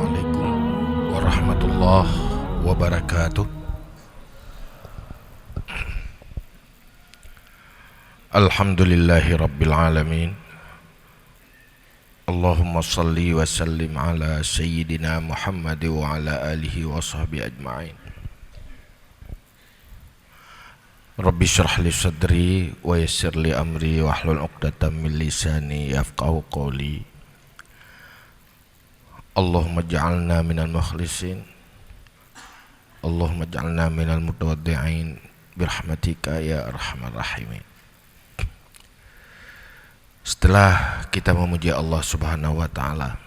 Assalamualaikum warahmatullahi wabarakatuh. Alhamdulillahi rabbil alamin. Allahumma salli wa sallim ala sayyidina Muhammad wa ala alihi wa sahbihi ajma'in. Rabbi syrah li sadri wa yassir li amri wa hlul 'uqdatam min lisani yafqahu qawli. Allahumma ja'alna minal mukhlisin, Allahumma ja'alna minal mutawaddi'in birahmatika ya arhamar rahimin. Setelah kita memuji Allah Subhanahu wa taala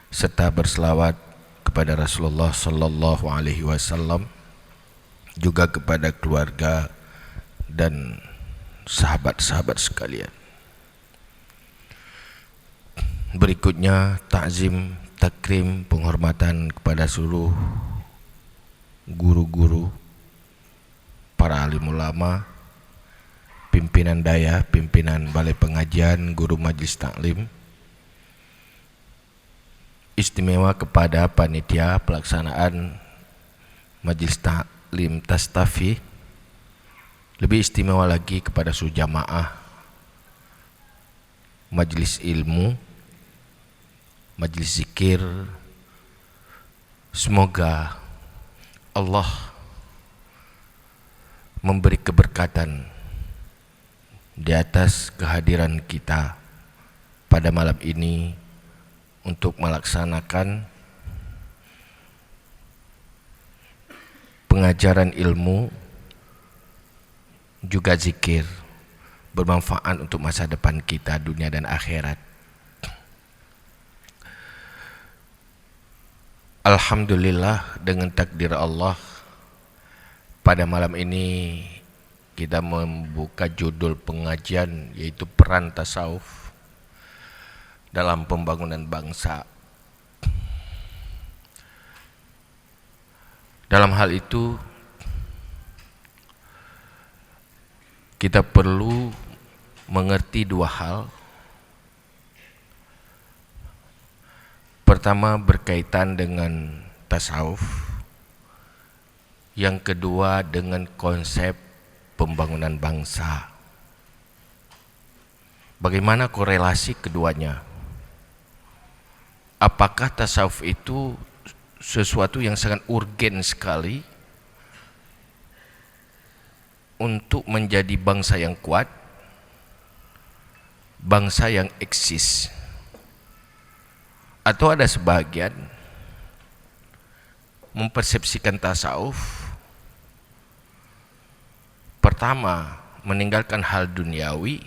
serta berselawat kepada Rasulullah sallallahu alaihi wasallam, juga kepada keluarga dan sahabat-sahabat sekalian, berikutnya takzim, takrim, penghormatan kepada seluruh guru-guru, para alim ulama, pimpinan daya, pimpinan balai pengajian, guru majlis taklim, istimewa kepada panitia pelaksanaan majlis taklim Tastafi, lebih istimewa lagi kepada seluruh jamaah majlis ilmu, majlis zikir. Semoga Allah memberi keberkatan di atas kehadiran kita pada malam ini untuk melaksanakan pengajaran ilmu, juga zikir, bermanfaat untuk masa depan kita dunia dan akhirat. Alhamdulillah, dengan takdir Allah, pada malam ini kita membuka judul pengajian, yaitu peran tasawuf dalam pembangunan bangsa. Dalam hal itu kita perlu mengerti dua hal. Pertama, berkaitan dengan tasawuf. Yang kedua, dengan konsep pembangunan bangsa. Bagaimana korelasi keduanya? Apakah tasawuf itu sesuatu yang sangat urgen sekali untuk menjadi bangsa yang kuat, bangsa yang eksis? Atau ada sebagian mempersepsikan tasawuf, pertama, meninggalkan hal duniawi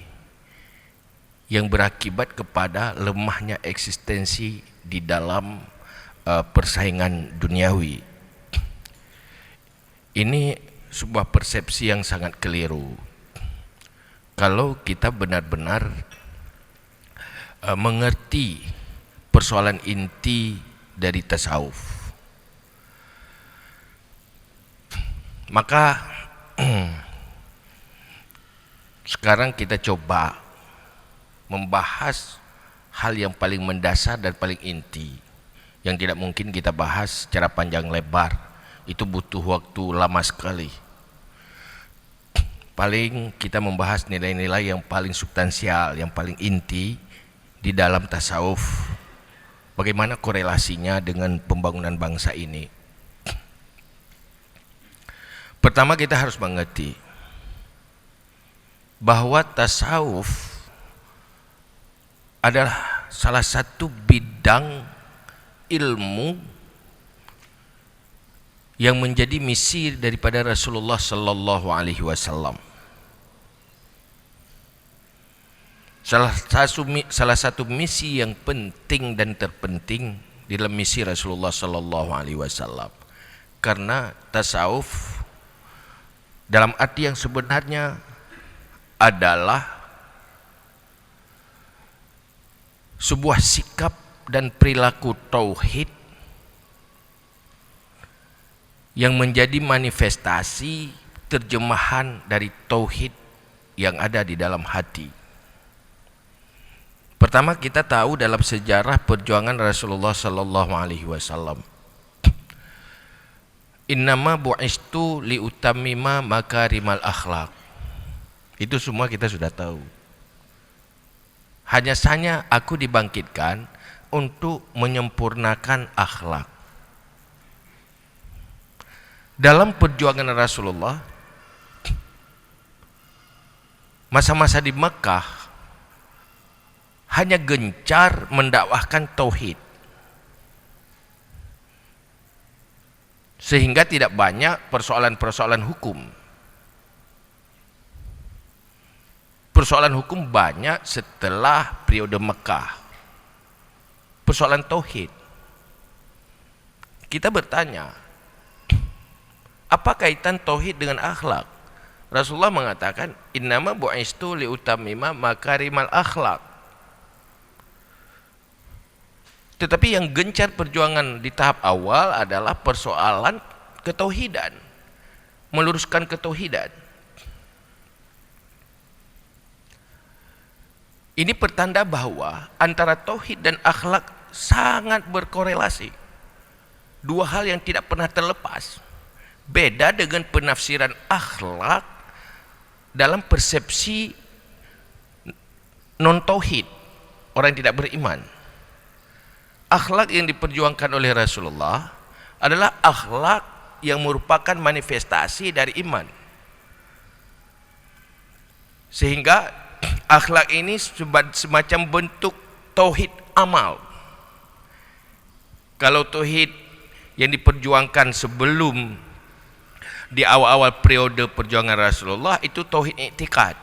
yang berakibat kepada lemahnya eksistensi di dalam persaingan duniawi. Ini sebuah persepsi yang sangat keliru. Kalau kita benar-benar mengerti persoalan inti dari tasawuf, maka sekarang kita coba membahas hal yang paling mendasar dan paling inti, yang tidak mungkin kita bahas secara panjang lebar. Itu butuh waktu lama sekali. Paling kita membahas nilai-nilai yang paling substansial, yang paling inti di dalam tasawuf. Bagaimana korelasinya dengan pembangunan bangsa ini? Pertama, kita harus mengerti bahwa tasawuf adalah salah satu bidang ilmu yang menjadi misi daripada Rasulullah sallallahu alaihi wasallam. Salah satu misi yang penting dan terpenting di dalam misi Rasulullah sallallahu alaihi wasallam. Karena tasawuf dalam arti yang sebenarnya adalah sebuah sikap dan perilaku tauhid yang menjadi manifestasi terjemahan dari tauhid yang ada di dalam hati. Pertama, kita tahu dalam sejarah perjuangan Rasulullah sallallahu alaihi wasallam, innama bu'istu liutammima makarimal akhlak. Itu semua kita sudah tahu. Hanya saja aku dibangkitkan untuk menyempurnakan akhlak. Dalam perjuangan Rasulullah, masa-masa di Mekah hanya gencar mendakwahkan tauhid, sehingga tidak banyak persoalan-persoalan hukum. Persoalan hukum banyak setelah periode Mekah. Persoalan tauhid. Kita bertanya, apa kaitan tauhid dengan akhlak? Rasulullah mengatakan, innama bu'istu liutammima makarimal akhlak. Tetapi yang gencar perjuangan di tahap awal adalah persoalan ketauhidan, meluruskan ketauhidan. Ini pertanda bahwa antara tauhid dan akhlak sangat berkorelasi. Dua hal yang tidak pernah terlepas. Beda dengan penafsiran akhlak dalam persepsi non-tauhid, orang yang tidak beriman. Akhlak yang diperjuangkan oleh Rasulullah adalah akhlak yang merupakan manifestasi dari iman. Sehingga akhlak ini semacam bentuk tauhid amal. Kalau tauhid yang diperjuangkan sebelum di awal-awal periode perjuangan Rasulullah itu tauhid i'tikad.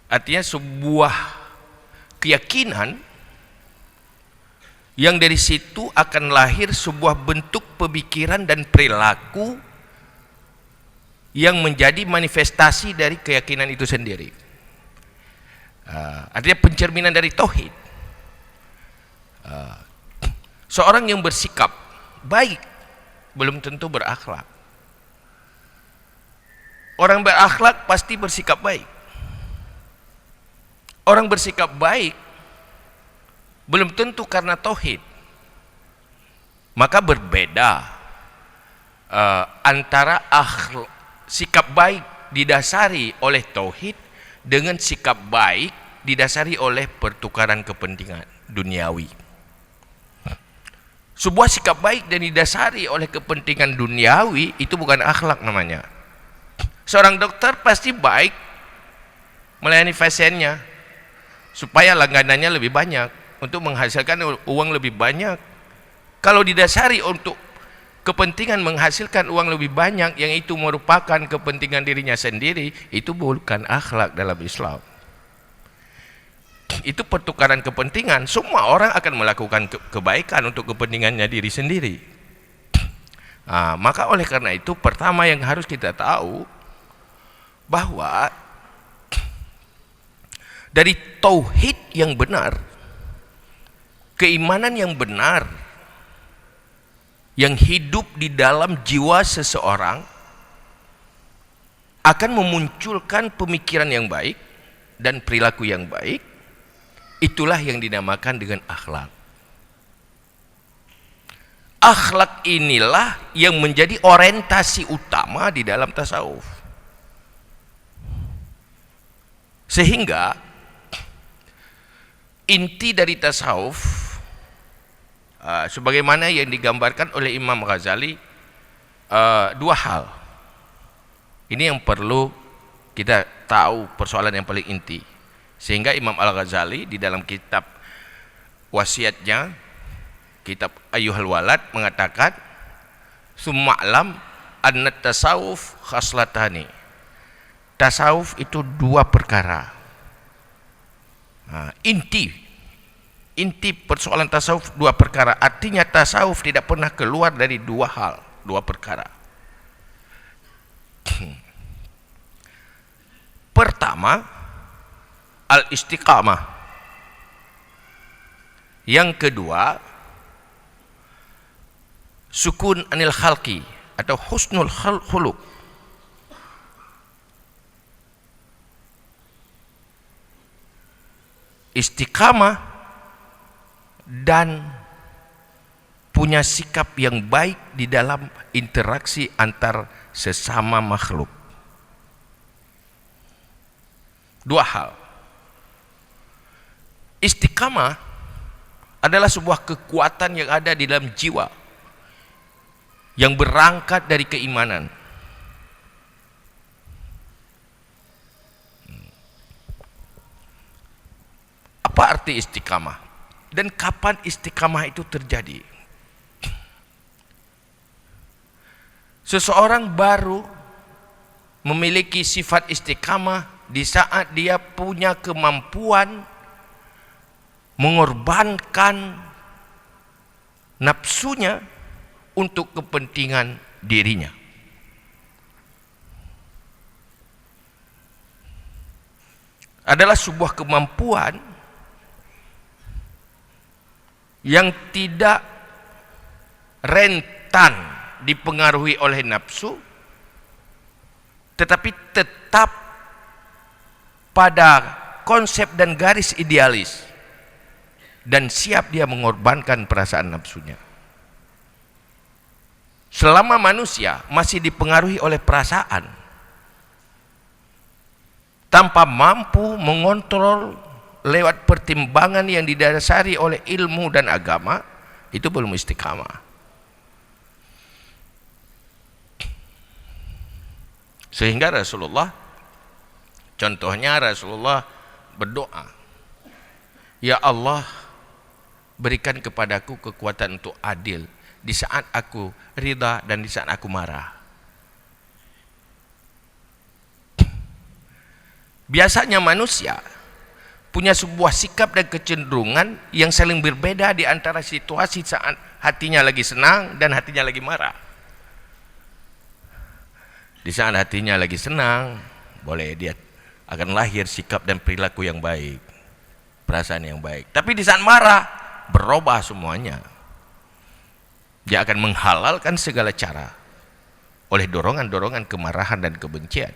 Artinya sebuah keyakinan yang dari situ akan lahir sebuah bentuk pemikiran dan perilaku yang menjadi manifestasi dari keyakinan itu sendiri. Artinya pencerminan dari tauhid. Seorang yang bersikap baik belum tentu berakhlak. Orang berakhlak pasti bersikap baik. Orang bersikap baik belum tentu karena tauhid. Maka berbeda antara sikap baik didasari oleh tauhid dengan sikap baik didasari oleh pertukaran kepentingan duniawi. Sebuah sikap baik dan didasari oleh kepentingan duniawi itu bukan akhlak namanya. Seorang dokter pasti baik melayani pasiennya supaya langganannya lebih banyak, untuk menghasilkan uang lebih banyak. Kalau didasari untuk kepentingan menghasilkan uang lebih banyak, yang itu merupakan kepentingan dirinya sendiri, itu bukan akhlak dalam Islam. Itu pertukaran kepentingan. Semua orang akan melakukan kebaikan untuk kepentingannya diri sendiri. Maka oleh karena itu, pertama yang harus kita tahu bahwa dari tauhid yang benar, keimanan yang benar yang hidup di dalam jiwa seseorang akan memunculkan pemikiran yang baik dan perilaku yang baik. Itulah yang dinamakan dengan akhlak. Akhlak inilah yang menjadi orientasi utama di dalam tasawuf. Sehingga inti dari tasawuf, sebagaimana yang digambarkan oleh Imam Ghazali, dua hal. Ini yang perlu kita tahu, persoalan yang paling inti. Sehingga Imam Al-Ghazali di dalam kitab wasiatnya, kitab Ayyuhal Walad, mengatakan, Summa'lam anna tasawuf khaslatani. Tasawuf itu dua perkara. Inti persoalan tasawuf dua perkara. Artinya tasawuf tidak pernah keluar dari dua hal, dua perkara. Pertama, al-istiqamah. Yang kedua, sukun anil khalqi atau husnul khuluq. istiqamah dan punya sikap yang baik di dalam interaksi antar sesama makhluk. Dua hal. Istiqamah adalah sebuah kekuatan yang ada di dalam jiwa yang berangkat dari keimanan. Apa arti istiqamah? Dan kapan istiqamah itu terjadi? Seseorang baru memiliki sifat istiqamah di saat dia punya kemampuan mengorbankan nafsunya untuk kepentingan dirinya. Adalah sebuah kemampuan yang tidak rentan dipengaruhi oleh nafsu, tetapi tetap pada konsep dan garis idealis, dan siap dia mengorbankan perasaan nafsunya. Selama manusia masih dipengaruhi oleh perasaan tanpa mampu mengontrol lewat pertimbangan yang didasari oleh ilmu dan agama, itu belum istiqamah. Sehingga Rasulullah, contohnya Rasulullah berdoa, ya Allah, berikan kepadaku kekuatan untuk adil di saat aku ridha dan di saat aku marah. Biasanya manusia punya sebuah sikap dan kecenderungan yang saling berbeda di antara situasi saat hatinya lagi senang dan hatinya lagi marah. Di saat hatinya lagi senang, boleh dia akan lahir sikap dan perilaku yang baik, perasaan yang baik. Tapi di saat marah, berubah semuanya. Dia akan menghalalkan segala cara oleh dorongan-dorongan kemarahan dan kebencian.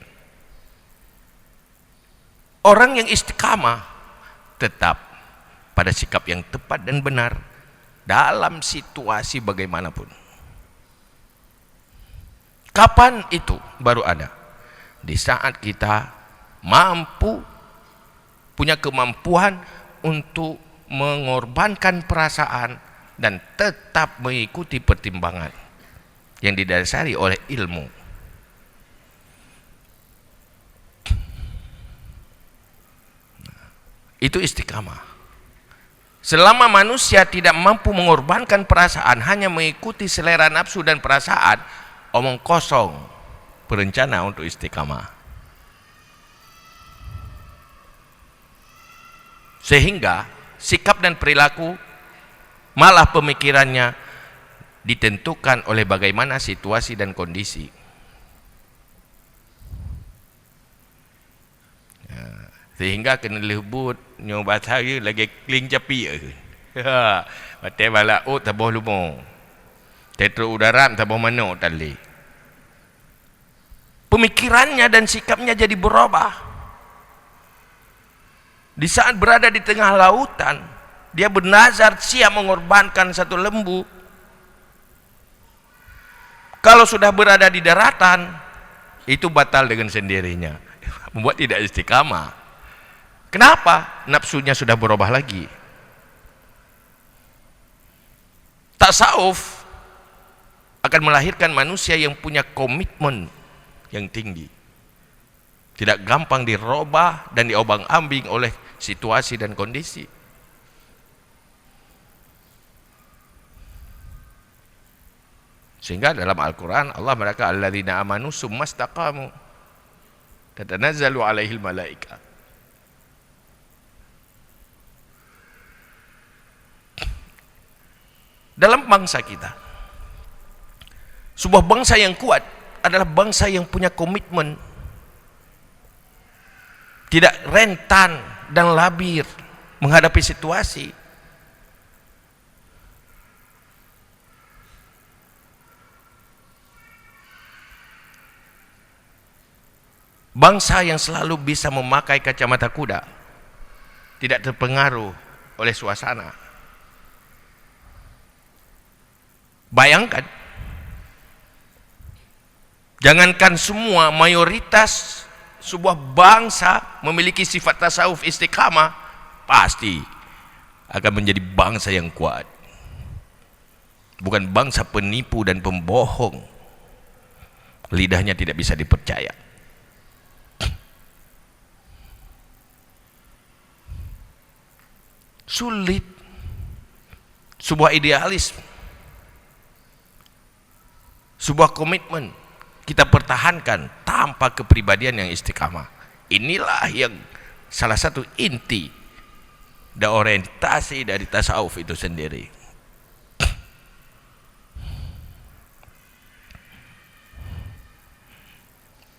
Orang yang istiqamah tetap pada sikap yang tepat dan benar dalam situasi bagaimanapun. Kapan itu baru ada? Di saat kita mampu, punya kemampuan untuk mengorbankan perasaan dan tetap mengikuti pertimbangan yang didasari oleh ilmu. Itu istiqamah. Selama manusia tidak mampu mengorbankan perasaan, hanya mengikuti selera nafsu dan perasaan, omong kosong berencana untuk istiqamah. Sehingga sikap dan perilaku, malah pemikirannya ditentukan oleh bagaimana situasi dan kondisi. Sehingga kena lebut nyoba saya lagi kling capi batai balaut tabuh lumo tetro udara tabuh mano tali. Pemikirannya dan sikapnya jadi berubah. Di saat berada di tengah lautan, dia bernazar siap mengorbankan satu lembu. Kalau sudah berada di daratan, itu batal dengan sendirinya, membuat tidak istiqamah. Kenapa? Nafsunya sudah berubah lagi. Tasawuf akan melahirkan manusia yang punya komitmen yang tinggi, tidak gampang dirubah dan diobang-ambing oleh situasi dan kondisi. Sehingga dalam Al-Quran Allah berkata, alladzina amanu summastaqamu tatanazzalu alaihil malaika. Dalam bangsa kita, sebuah bangsa yang kuat adalah bangsa yang punya komitmen, tidak rentan dan labir menghadapi situasi. Bangsa yang selalu bisa memakai kacamata kuda tidak terpengaruh oleh suasana. Bayangkan, jangankan semua, mayoritas sebuah bangsa memiliki sifat tasawuf istiqamah, pasti akan menjadi bangsa yang kuat. Bukan bangsa penipu dan pembohong. Lidahnya tidak bisa dipercaya. Sulit. Sebuah idealis, sebuah komitmen kita pertahankan tanpa kepribadian yang istiqamah. Inilah yang salah satu inti dan orientasi dari tasawuf itu sendiri.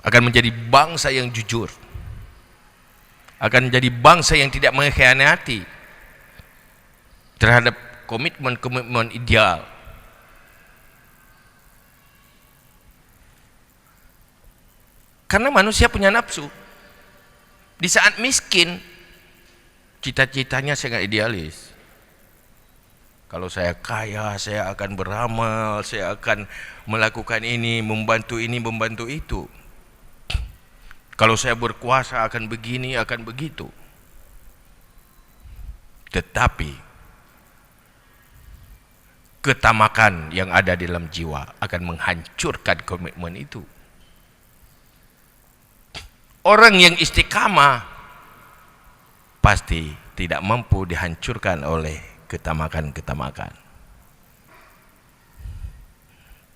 Akan menjadi bangsa yang jujur, akan menjadi bangsa yang tidak mengkhianati terhadap komitmen-komitmen ideal. Karena manusia punya nafsu. Di saat miskin, cita-citanya sangat idealis. Kalau saya kaya, saya akan beramal, saya akan melakukan ini, membantu itu. Kalau saya berkuasa akan begini, akan begitu. Tetapi ketamakan yang ada di dalam jiwa akan menghancurkan komitmen itu. Orang yang istiqamah pasti tidak mampu dihancurkan oleh ketamakan-ketamakan.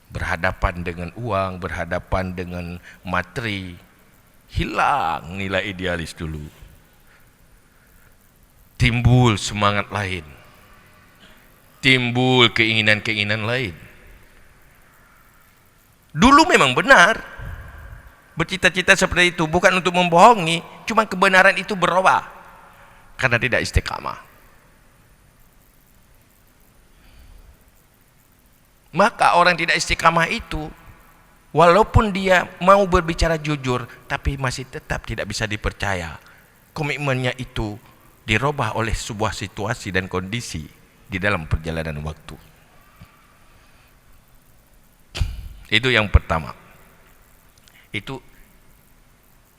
Berhadapan dengan uang, berhadapan dengan materi, hilang nilai idealis dulu. Timbul semangat lain. Timbul keinginan-keinginan lain. Dulu memang benar bercita-cita seperti itu, bukan untuk membohongi, cuma kebenaran itu berubah karena tidak istiqamah. Maka orang tidak istiqamah itu, walaupun dia mau berbicara jujur, tapi masih tetap tidak bisa dipercaya. Komitmennya itu dirubah oleh sebuah situasi dan kondisi di dalam perjalanan waktu. Itu yang pertama. Itu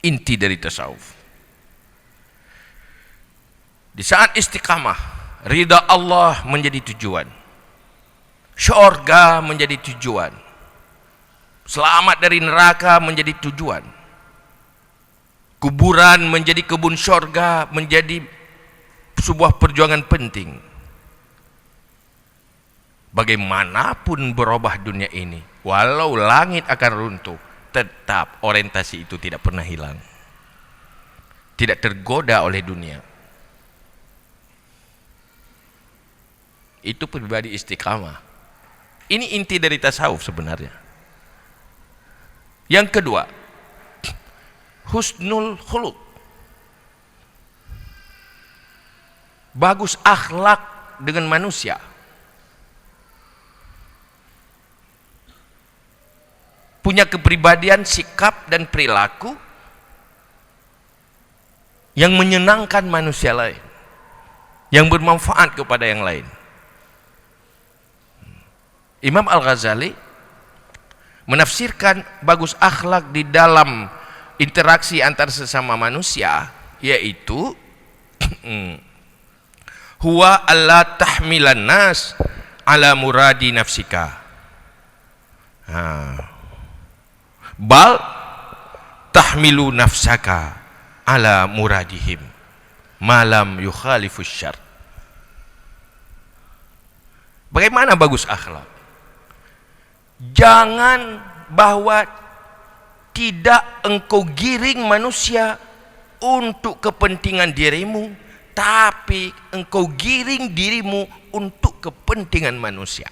inti dari tasawuf. Di saat istiqamah, ridha Allah menjadi tujuan, syurga menjadi tujuan, selamat dari neraka menjadi tujuan, kuburan menjadi kebun syurga, menjadi sebuah perjuangan penting. Bagaimanapun berubah dunia ini, walau langit akan runtuh, tetap orientasi itu tidak pernah hilang, tidak tergoda oleh dunia. Itu pribadi istiqamah. Ini inti dari tasawuf sebenarnya. Yang kedua, husnul khuluq, bagus akhlak dengan manusia. Punya kepribadian, sikap dan perilaku yang menyenangkan manusia lain, yang bermanfaat kepada yang lain. Imam Al-Ghazali menafsirkan bagus akhlak di dalam interaksi antar sesama manusia, yaitu huwa alla tahmilan nas ala muradi nafsika, bal tahmilu nafsaka ala muradihim malam yukhalifus syar. Bagaimana bagus akhlak? Jangan bahwa tidak engkau giring manusia untuk kepentingan dirimu, tapi engkau giring dirimu untuk kepentingan manusia.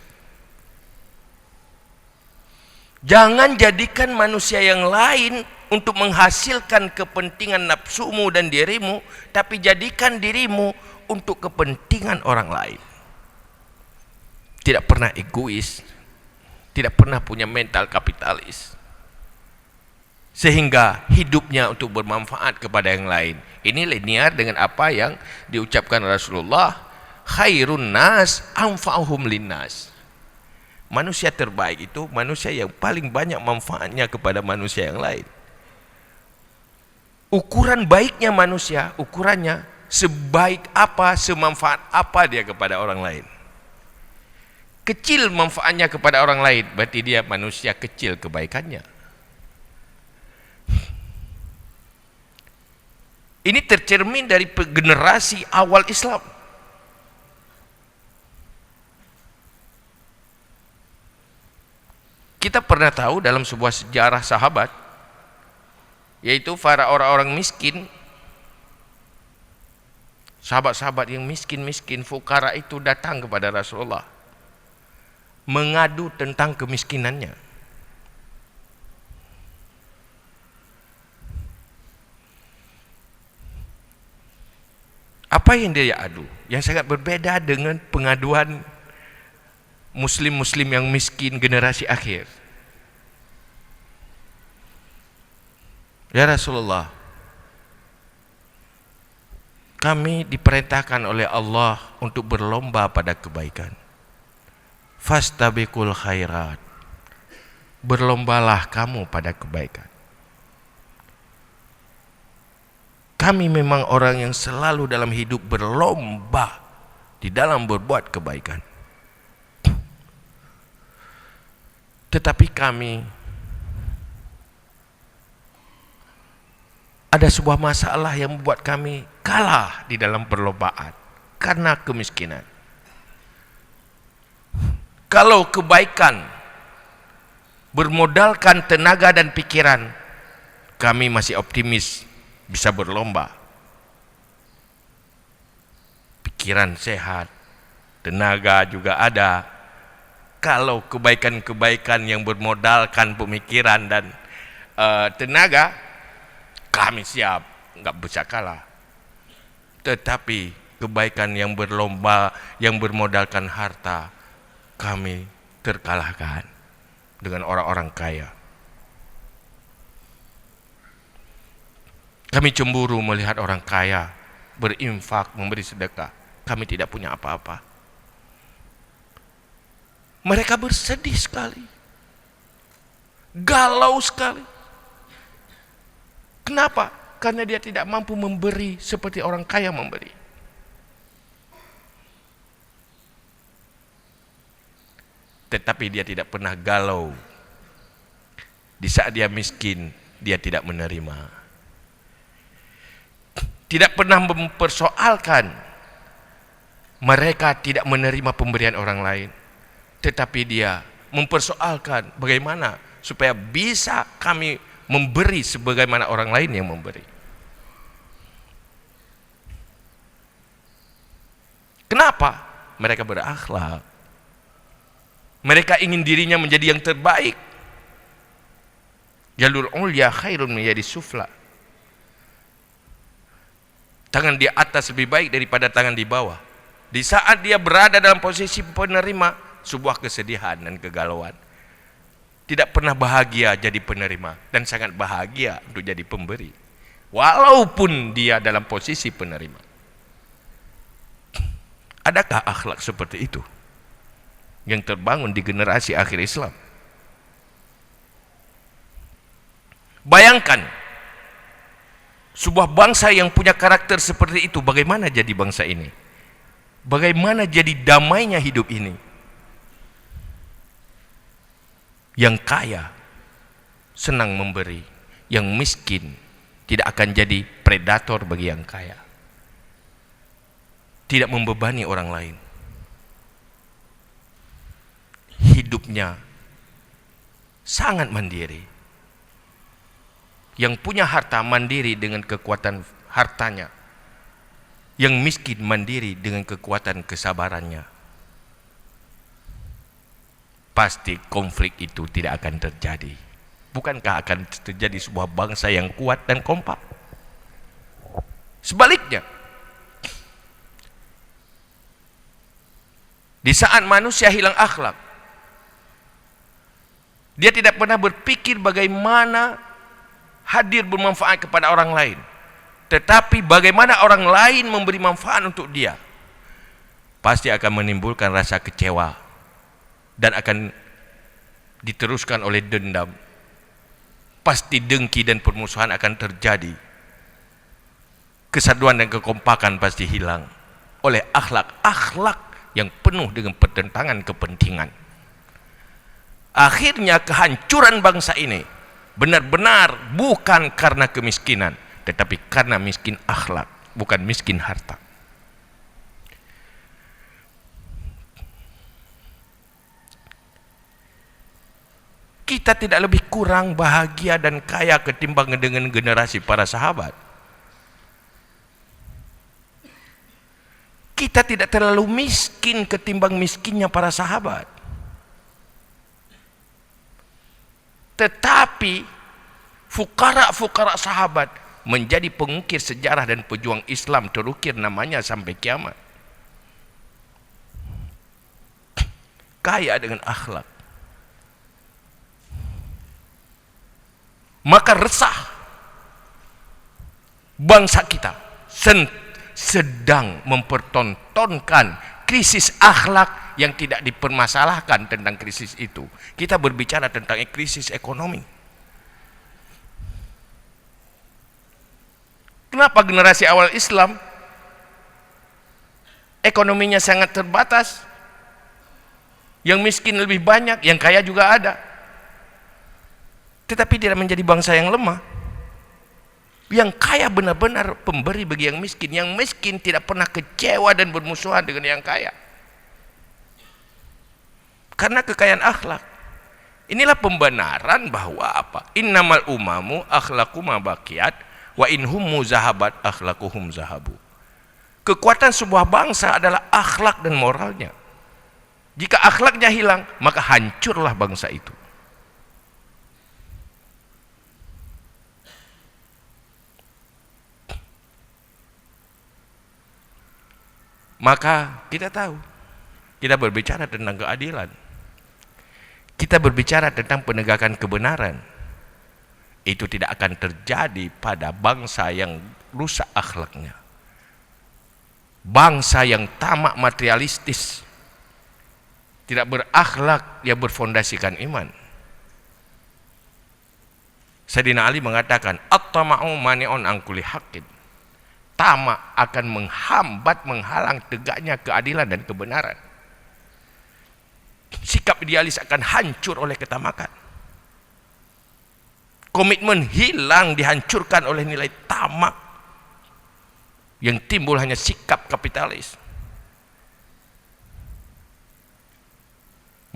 Jangan jadikan manusia yang lain untuk menghasilkan kepentingan nafsumu dan dirimu, tapi jadikan dirimu untuk kepentingan orang lain. Tidak pernah egois, tidak pernah punya mental kapitalis. sehingga hidupnya untuk bermanfaat kepada yang lain. Ini linear dengan apa yang diucapkan Rasulullah, khairun nas anfa'uhum linnas. Manusia terbaik itu manusia yang paling banyak manfaatnya kepada manusia yang lain. Ukuran baiknya manusia, ukurannya sebaik apa, semanfaat apa dia kepada orang lain. Kecil manfaatnya kepada orang lain, berarti dia manusia kecil kebaikannya. Ini tercermin dari generasi awal Islam. Kita pernah tahu dalam sebuah sejarah sahabat, yaitu para orang-orang miskin, sahabat-sahabat yang miskin-miskin, fukara itu datang kepada Rasulullah mengadu tentang kemiskinannya. Apa yang dia adu? Yang sangat berbeda dengan pengaduan muslim-muslim yang miskin generasi akhir. Ya Rasulullah, kami diperintahkan oleh Allah untuk berlomba pada kebaikan. Fastabiqul khairat. Berlombalah kamu pada kebaikan. Kami memang orang yang selalu dalam hidup berlomba di dalam berbuat kebaikan. Tetapi kami ada sebuah masalah yang membuat kami kalah di dalam perlombaan karena kemiskinan. Kalau kebaikan bermodalkan tenaga dan pikiran, kami masih optimis bisa berlomba. Pikiran sehat, tenaga juga ada. Kalau kebaikan-kebaikan yang bermodalkan pemikiran dan tenaga, kami siap, nggak bisa kalah. Tetapi kebaikan yang berlomba, yang bermodalkan harta, kami terkalahkan dengan orang-orang kaya. Kami cemburu melihat orang kaya berinfak, memberi sedekah. Kami tidak punya apa-apa. Mereka bersedih sekali, galau sekali. Kenapa? Karena dia tidak mampu memberi seperti orang kaya memberi. Tetapi dia tidak pernah galau. Di saat dia miskin, dia tidak menerima. Tidak pernah mempersoalkan mereka tidak menerima pemberian orang lain. Tetapi dia mempersoalkan bagaimana supaya bisa kami memberi sebagaimana orang lain yang memberi. Kenapa? Mereka berakhlak. Mereka ingin dirinya menjadi yang terbaik. Jalur ulya khairun menjadi sufla. Tangan di atas lebih baik daripada tangan di bawah. Di saat dia berada dalam posisi penerima, sebuah kesedihan dan kegalauan. Tidak pernah bahagia jadi penerima dan sangat bahagia untuk jadi pemberi. Walaupun dia dalam posisi penerima. Adakah akhlak seperti itu yang terbangun di generasi akhir Islam? Bayangkan sebuah bangsa yang punya karakter seperti itu, bagaimana jadi bangsa ini? Bagaimana jadi damainya hidup ini? Yang kaya senang memberi, yang miskin tidak akan jadi predator bagi yang kaya. Tidak membebani orang lain. Hidupnya sangat mandiri. Yang punya harta mandiri dengan kekuatan hartanya. Yang miskin mandiri dengan kekuatan kesabarannya. Pasti konflik itu tidak akan terjadi. Bukankah akan terjadi sebuah bangsa yang kuat dan kompak? Sebaliknya, di saat manusia hilang akhlak, dia tidak pernah berpikir bagaimana hadir bermanfaat kepada orang lain. Tetapi bagaimana orang lain memberi manfaat untuk dia, pasti akan menimbulkan rasa kecewa dan akan diteruskan oleh dendam. Pasti dengki dan permusuhan akan terjadi. Kesatuan dan kekompakan pasti hilang oleh akhlak yang penuh dengan pertentangan kepentingan. Akhirnya kehancuran bangsa ini benar-benar bukan karena kemiskinan, tetapi karena miskin akhlak, bukan miskin harta. Kita tidak lebih kurang bahagia dan kaya ketimbang dengan generasi para sahabat. Kita tidak terlalu miskin ketimbang miskinnya para sahabat. Tetapi fukara sahabat menjadi pengukir sejarah dan pejuang Islam, terukir namanya sampai kiamat. Kaya dengan akhlak. Maka resah bangsa kita sedang mempertontonkan krisis akhlak yang tidak dipermasalahkan tentang krisis itu. Kita berbicara tentang krisis ekonomi. Kenapa generasi awal Islam ekonominya sangat terbatas? Yang miskin lebih banyak, yang kaya juga ada. Tetapi tidak menjadi bangsa yang lemah. Yang kaya benar-benar pemberi bagi yang miskin. Yang miskin tidak pernah kecewa dan bermusuhan dengan yang kaya. Karena kekayaan akhlak. Inilah pembenaran bahwa apa? Innamal umamu akhlaquma baqiyat wa inhum muzahabat akhlaquhum zahabu. Kekuatan sebuah bangsa adalah akhlak dan moralnya. Jika akhlaknya hilang, maka hancurlah bangsa itu. Maka kita tahu, kita berbicara tentang keadilan, kita berbicara tentang penegakan kebenaran. Itu tidak akan terjadi pada bangsa yang rusak akhlaknya, bangsa yang tamak materialistis, tidak berakhlak, yang berfondasikan iman. Sayyidina Ali mengatakan, at-tama'u mani'un an kulli haqqin. Tamak akan menghambat, menghalang tegaknya keadilan dan kebenaran. Sikap idealis akan hancur oleh ketamakan. Komitmen hilang, dihancurkan oleh nilai tamak. Yang timbul hanya sikap kapitalis.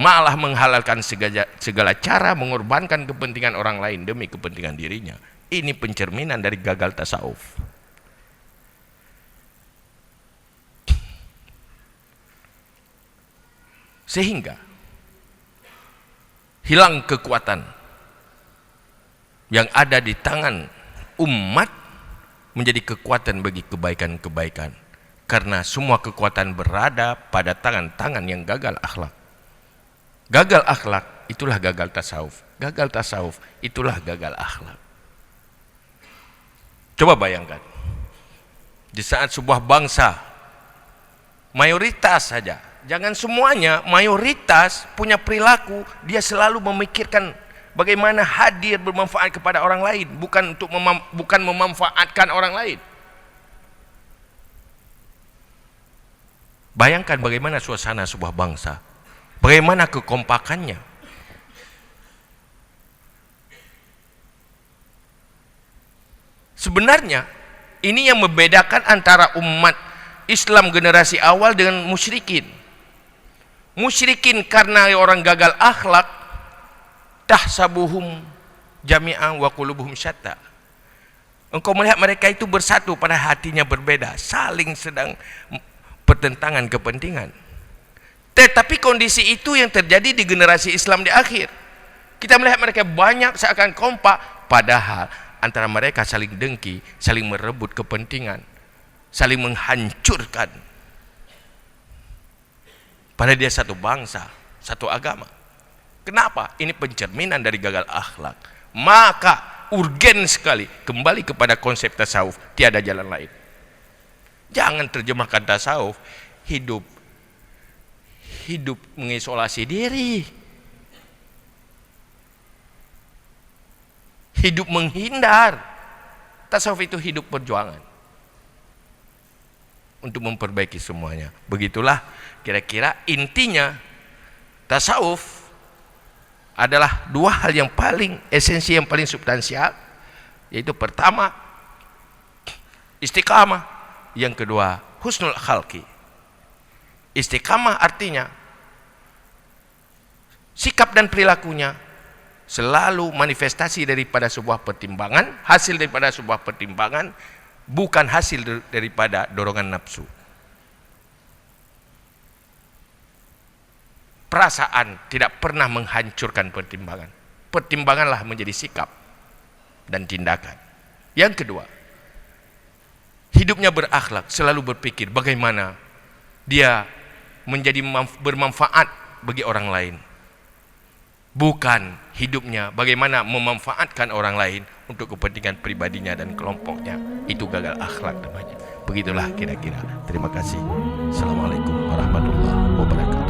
Malah menghalalkan segala cara mengorbankan kepentingan orang lain demi kepentingan dirinya. Ini pencerminan dari gagal tasawuf. Sehingga hilang kekuatan yang ada di tangan umat menjadi kekuatan bagi kebaikan-kebaikan, karena semua kekuatan berada pada tangan-tangan yang gagal akhlak. Gagal akhlak itulah gagal tasawuf. Gagal tasawuf itulah gagal akhlak. Coba bayangkan, di saat sebuah bangsa mayoritas saja, jangan semuanya, mayoritas punya perilaku, dia selalu memikirkan bagaimana hadir bermanfaat kepada orang lain, bukan memanfaatkan orang lain. Bayangkan bagaimana suasana sebuah bangsa, bagaimana kekompakannya. Sebenarnya ini yang membedakan antara umat Islam generasi awal dengan musyrikin. Musyrikin karena orang gagal akhlak, tahsabuhum jami'an wa qulubuhum syatta. Engkau melihat mereka itu bersatu pada hatinya berbeda, saling sedang pertentangan kepentingan. Tetapi kondisi itu yang terjadi di generasi Islam di akhir. Kita melihat mereka banyak seakan kompak, padahal antara mereka saling dengki, saling merebut kepentingan, saling menghancurkan. Padahal dia satu bangsa, satu agama. Kenapa? Ini pencerminan dari gagal akhlak. Maka urgen sekali. Kembali kepada konsep tasawuf, tiada jalan lain. Jangan terjemahkan tasawuf hidup mengisolasi diri, hidup menghindar. Tasawuf itu hidup perjuangan untuk memperbaiki semuanya. Begitulah kira-kira intinya. Tasawuf adalah dua hal yang paling esensi, yang paling substansial, yaitu pertama istiqamah, yang kedua husnul khalqi. Istiqamah artinya sikap dan perilakunya selalu manifestasi daripada sebuah pertimbangan, hasil daripada sebuah pertimbangan, bukan hasil daripada dorongan nafsu. Perasaan tidak pernah menghancurkan pertimbangan. Pertimbanganlah menjadi sikap dan tindakan. Yang kedua, hidupnya berakhlak, selalu berpikir bagaimana dia menjadi bermanfaat bagi orang lain. Bukan hidupnya bagaimana memanfaatkan orang lain untuk kepentingan pribadinya dan kelompoknya. Itu gagal akhlak namanya. Begitulah kira-kira. Terima kasih. Assalamualaikum warahmatullahi wabarakatuh.